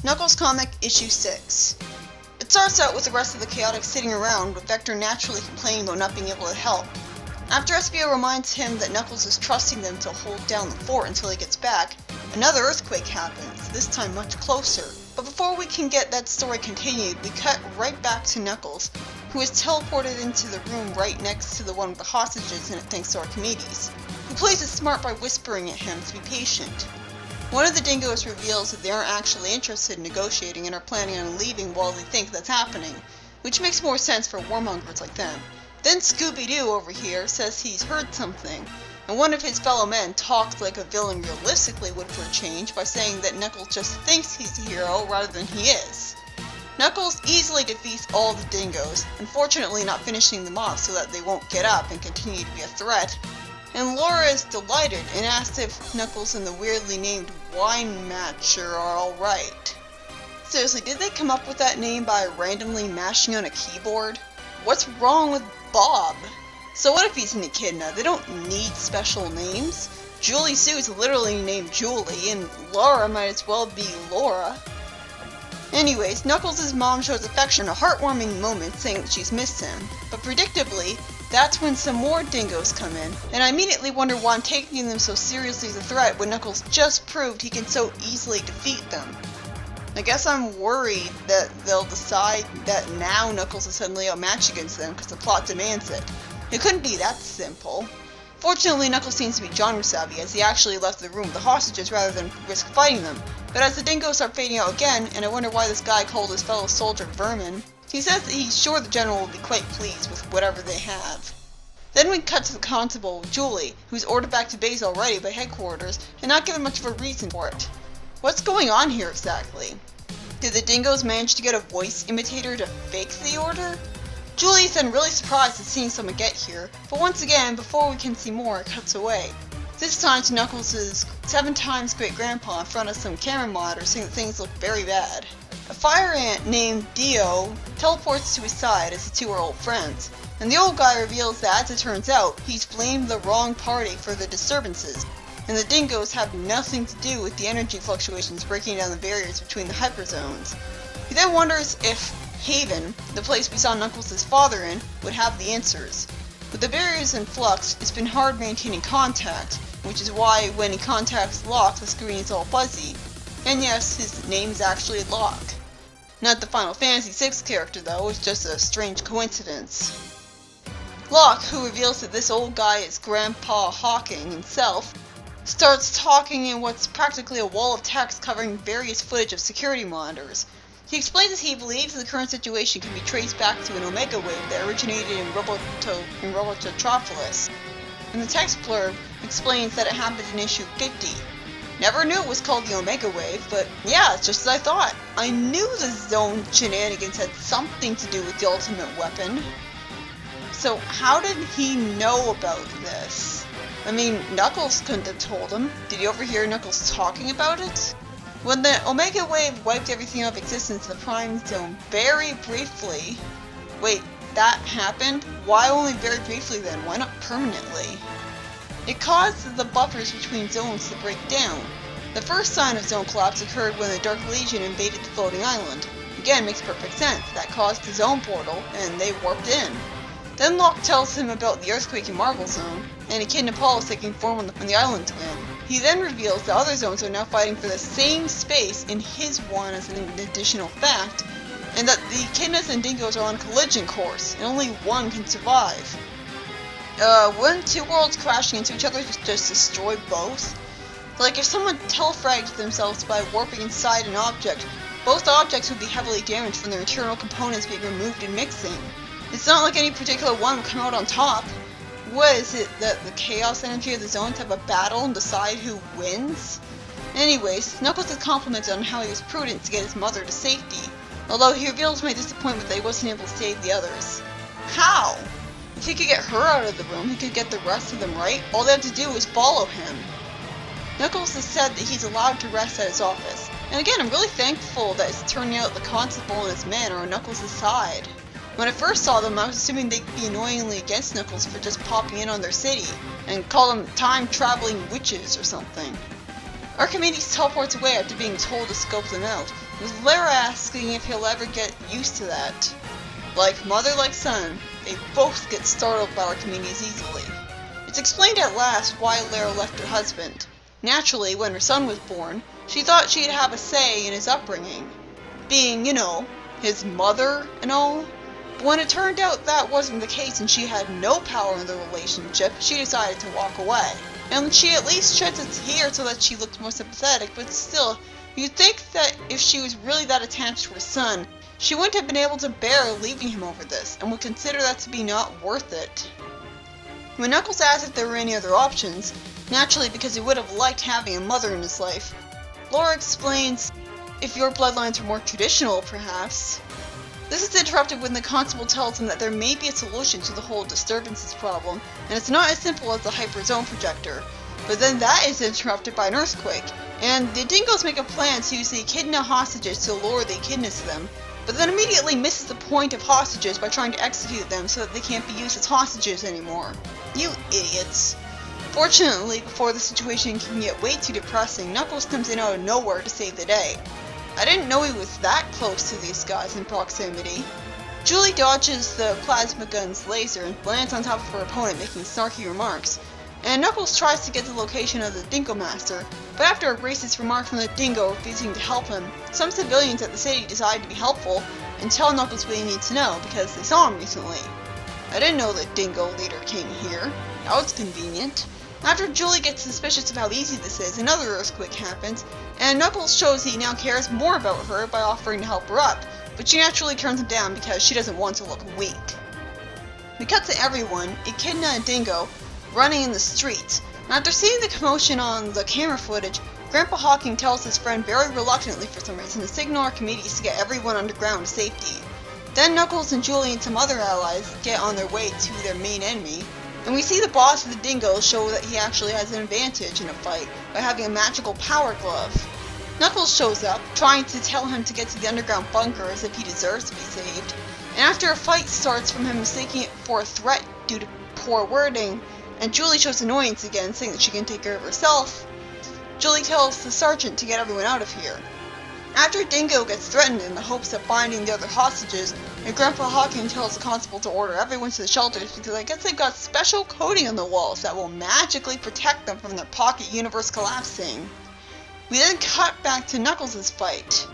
Knuckles Comic Issue 6. It starts out with the rest of the Chaotix sitting around, with Vector naturally complaining about not being able to help. After SBO reminds him that Knuckles is trusting them to hold down the fort until he gets back, another earthquake happens, this time much closer. But before we can get that story continued, we cut right back to Knuckles, who is teleported into the room right next to the one with the hostages in it thanks to Archimedes, who plays it smart by whispering at him to be patient. One of the dingoes reveals that they aren't actually interested in negotiating and are planning on leaving while they think that's happening, which makes more sense for warmongers like them. Then Scooby-Doo over here says he's heard something, and one of his fellow men talks like a villain realistically would for a change by saying that Knuckles just thinks he's a hero rather than he is. Knuckles easily defeats all the dingoes, unfortunately not finishing them off so that they won't get up and continue to be a threat. And Laura is delighted and asks if Knuckles and the weirdly named Wine Matcher are alright. Seriously, did they come up with that name by randomly mashing on a keyboard? What's wrong with Bob? So what if he's an echidna? They don't need special names. Julie Sue is literally named Julie, and Laura might as well be Laura. Anyways, Knuckles' mom shows affection, a heartwarming moment, saying that she's missed him. But predictably, that's when some more dingoes come in, and I immediately wonder why I'm taking them so seriously as a threat when Knuckles just proved he can so easily defeat them. I guess I'm worried that they'll decide that now Knuckles is suddenly outmatched against them because the plot demands it. It couldn't be that simple. Fortunately, Knuckles seems to be genre savvy, as he actually left the room with the hostages rather than risk fighting them. But as the dingoes start fading out again, and I wonder why this guy called his fellow soldier vermin, he says that he's sure the general will be quite pleased with whatever they have. Then we cut to the constable, Julie, who's ordered back to base already by headquarters, and not given much of a reason for it. What's going on here exactly? Did the dingoes manage to get a voice imitator to fake the order? Julie is then really surprised at seeing someone get here, but once again, before we can see more, it cuts away. This time to Knuckles' 7 times great-grandpa in front of some camera monitors saying that things look very bad. A fire ant named Dio teleports to his side as the two are old friends, and the old guy reveals that, as it turns out, he's blamed the wrong party for the disturbances, and the dingoes have nothing to do with the energy fluctuations breaking down the barriers between the hyperzones. He then wonders if Haven, the place we saw Knuckles' father in, would have the answers. With the barriers in flux, it's been hard maintaining contact, which is why when he contacts Locke, the screen is all fuzzy. And yes, his name's actually Locke. Not the Final Fantasy VI character though, it's just a strange coincidence. Locke, who reveals that this old guy is Grandpa Hawking himself, starts talking in what's practically a wall of text covering various footage of security monitors. He explains that he believes the current situation can be traced back to an Omega wave that originated in Robototropolis. And the text blurb explains that it happened in issue 50. Never knew it was called the Omega wave, but yeah, it's just as I thought. I knew the zone shenanigans had something to do with the ultimate weapon. So how did he know about this? I mean, Knuckles couldn't have told him. Did he overhear Knuckles talking about it? When the Omega wave wiped everything out of existence in the Prime Zone very briefly... Wait, that happened? Why only very briefly then? Why not permanently? It caused the buffers between zones to break down. The first sign of zone collapse occurred when the Dark Legion invaded the floating island. Again, makes perfect sense. That caused the zone portal, and they warped in. Then Locke tells him about the earthquake in Marvel Zone, and Echidna Paul is taking form on the island again. He then reveals that other zones are now fighting for the same space in his one as an additional fact, and that the echidnas and dingoes are on a collision course, and only one can survive. Wouldn't two worlds crashing into each other just destroy both? Like if someone telefragged themselves by warping inside an object, both objects would be heavily damaged from their internal components being removed and mixing. It's not like any particular one would come out on top. What is it, that the chaos energy of the zones have a battle and decide who wins? Anyways, Knuckles is complimented on how he was prudent to get his mother to safety, although he reveals my disappointment that he wasn't able to save the others. How? If he could get her out of the room, he could get the rest of them right. All they have to do is follow him. Knuckles has said that he's allowed to rest at his office, and again, I'm really thankful that it's turning out the constable and his men are on Knuckles' side. When I first saw them, I was assuming they'd be annoyingly against Knuckles for just popping in on their city, and call them time-traveling witches or something. Archimedes teleports away after being told to scope them out, with Lara asking if he'll ever get used to that. Like mother, like son, they both get startled by Archimedes easily. It's explained at last why Lara left her husband. Naturally, when her son was born, she thought she'd have a say in his upbringing. Being, his mother and all. But when it turned out that wasn't the case and she had no power in the relationship, she decided to walk away. And she at least sheds a tear so that she looked more sympathetic, but still, you'd think that if she was really that attached to her son, she wouldn't have been able to bear leaving him over this, and would consider that to be not worth it. When Knuckles asked if there were any other options, naturally because he would have liked having a mother in his life, Laura explains, if your bloodlines were more traditional, perhaps. This is interrupted when the constable tells him that there may be a solution to the whole disturbances problem, and it's not as simple as the hyperzone projector. But then that is interrupted by an earthquake, and the Dingoes make a plan to use the echidna hostages to lure the echidnas to them, but then immediately misses the point of hostages by trying to execute them so that they can't be used as hostages anymore. You idiots. Fortunately, before the situation can get way too depressing, Knuckles comes in out of nowhere to save the day. I didn't know he was that close to these guys in proximity. Julie dodges the plasma gun's laser and lands on top of her opponent, making snarky remarks. And Knuckles tries to get the location of the Dingo Master, but after a racist remark from the Dingo refusing to help him, some civilians at the city decide to be helpful and tell Knuckles what he needs to know because they saw him recently. I didn't know the Dingo leader came here. That was convenient. After Julie gets suspicious of how easy this is, another earthquake happens, and Knuckles shows he now cares more about her by offering to help her up, but she naturally turns him down because she doesn't want to look weak. We cut to everyone, Echidna and Dingo, running in the streets. After seeing the commotion on the camera footage, Grandpa Hawking tells his friend very reluctantly for some reason to signal Archimedes to get everyone underground to safety. Then Knuckles and Julie and some other allies get on their way to their main enemy, and we see the boss of the Dingoes show that he actually has an advantage in a fight by having a magical power glove. Knuckles shows up, trying to tell him to get to the underground bunker as if he deserves to be saved, and after a fight starts from him mistaking it for a threat due to poor wording, and Julie shows annoyance again, saying that she can take care of herself, Julie tells the sergeant to get everyone out of here. After Dingo gets threatened in the hopes of finding the other hostages, and Grandpa Hawking tells the constable to order everyone to the shelters because I guess they've got special coating on the walls that will magically protect them from their pocket universe collapsing. We then cut back to Knuckles' fight.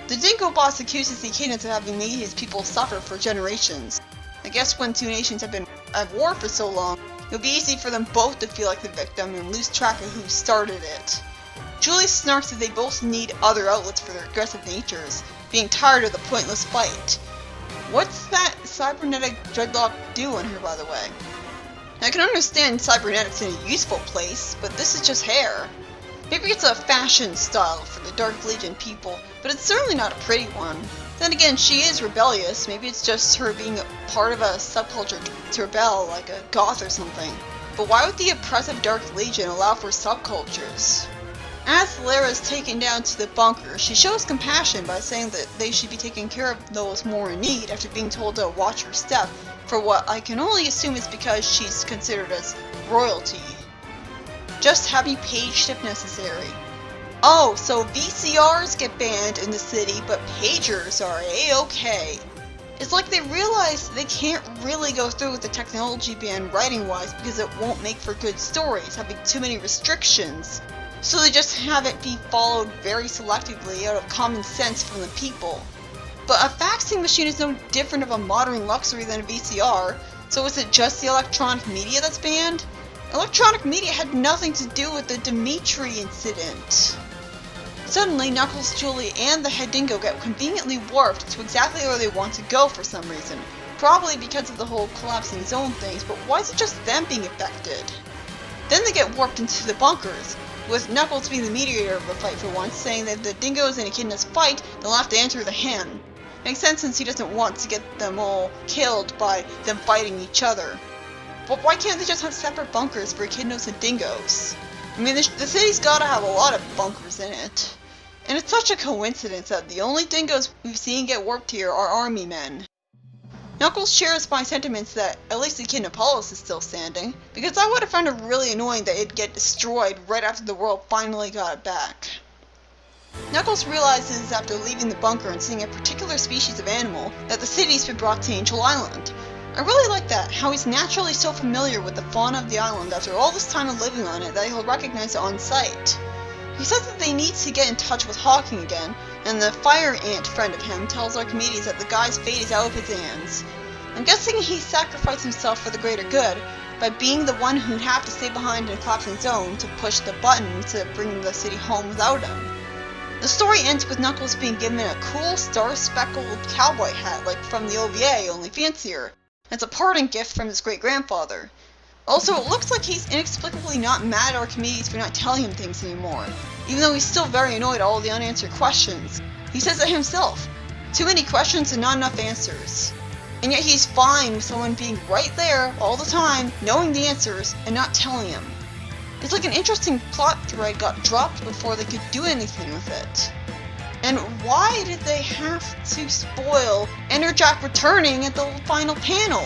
The Dingo boss accuses the Echidnas of having made his people suffer for generations. I guess when two nations have been at war for so long, it would be easy for them both to feel like the victim and lose track of who started it. Julie snarks that they both need other outlets for their aggressive natures, being tired of the pointless fight. What's that cybernetic dreadlock do on her, by the way? I can understand cybernetics in a useful place, but this is just hair. Maybe it's a fashion style for the Dark Legion people, but it's certainly not a pretty one. Then again, she is rebellious. Maybe it's just her being a part of a subculture to rebel, like a goth or something. But why would the oppressive Dark Legion allow for subcultures? As Lara is taken down to the bunker, she shows compassion by saying that they should be taking care of those more in need after being told to watch her step, for what I can only assume is because she's considered as royalty. Just having paged if necessary. Oh, so VCRs get banned in the city, but pagers are a-okay. It's like they realize they can't really go through with the technology ban writing-wise because it won't make for good stories, having too many restrictions. So they just have it be followed very selectively out of common sense from the people. But a faxing machine is no different of a modern luxury than a VCR, so is it just the electronic media that's banned? Electronic media had nothing to do with the Dimitri incident. Suddenly, Knuckles, Julie, and the head Dingo get conveniently warped to exactly where they want to go for some reason. Probably because of the whole collapsing zone things, but why is it just them being affected? Then they get warped into the bunkers, with Knuckles being the mediator of the fight for once, saying that if the Dingoes and Echidnas fight, they'll have to enter the hand. Makes sense since he doesn't want to get them all killed by them fighting each other. But why can't they just have separate bunkers for Echidnas and Dingoes? I mean, the city's gotta have a lot of bunkers in it. And it's such a coincidence that the only Dingoes we've seen get warped here are army men. Knuckles shares my sentiments that at least the Kid Apollos is still standing, because I would have found it really annoying that it'd get destroyed right after the world finally got it back. Knuckles realizes after leaving the bunker and seeing a particular species of animal that the city's been brought to Angel Island. I really like that, how he's naturally so familiar with the fauna of the island after all this time of living on it that he'll recognize it on sight. He says that they need to get in touch with Hawking again, and the fire ant friend of him tells Archimedes that the guy's fate is out of his hands. I'm guessing he sacrificed himself for the greater good by being the one who'd have to stay behind in a collapsing zone to push the button to bring the city home without him. The story ends with Knuckles being given a cool star-speckled cowboy hat like from the OVA, only fancier. It's a parting gift from his great-grandfather. Also, it looks like he's inexplicably not mad at Archimedes for not telling him things anymore, even though he's still very annoyed at all the unanswered questions. He says it himself. Too many questions and not enough answers. And yet he's fine with someone being right there all the time, knowing the answers, and not telling him. It's like an interesting plot thread got dropped before they could do anything with it. And why did they have to spoil Enerjack returning at the final panel?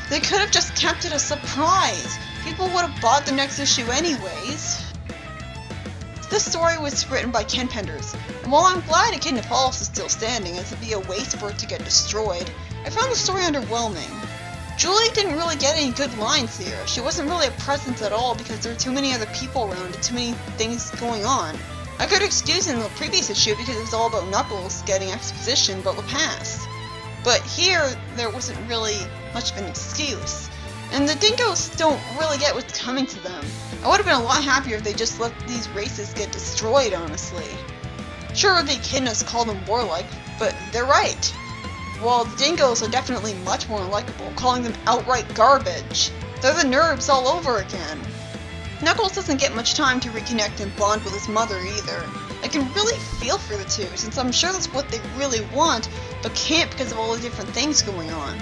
They could have just kept it a surprise. People would have bought the next issue anyways. This story was written by Ken Penders, and while I'm glad Kid Apollos is still standing as it'd be a waste for it to get destroyed, I found the story underwhelming. Julie didn't really get any good lines here. She wasn't really a presence at all because there were too many other people around and too many things going on. I could excuse in the previous issue because it was all about Knuckles getting exposition about the past. But here, there wasn't really much of an excuse. And the dingoes don't really get what's coming to them. I would have been a lot happier if they just let these races get destroyed, honestly. Sure, the echidnas call them warlike, but they're right. While the dingoes are definitely much more unlikable, calling them outright garbage. They're the nerds all over again. Knuckles doesn't get much time to reconnect and bond with his mother either. I can really feel for the two, since I'm sure that's what they really want, but can't because of all the different things going on.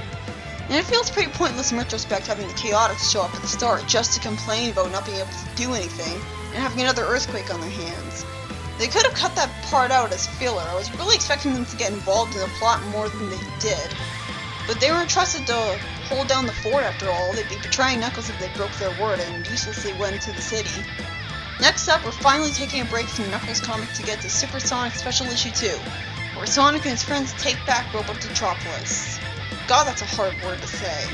And it feels pretty pointless in retrospect having the Chaotix show up at the start just to complain about not being able to do anything, and having another earthquake on their hands. They could have cut that part out as filler. I was really expecting them to get involved in the plot more than they did. But they were entrusted to hold down the fort after all. They'd be betraying Knuckles if they broke their word and uselessly went to the city. Next up, we're finally taking a break from the Knuckles comic to get to Super Sonic Special Issue 2, where Sonic and his friends take back Robotropolis. God, that's a hard word to say.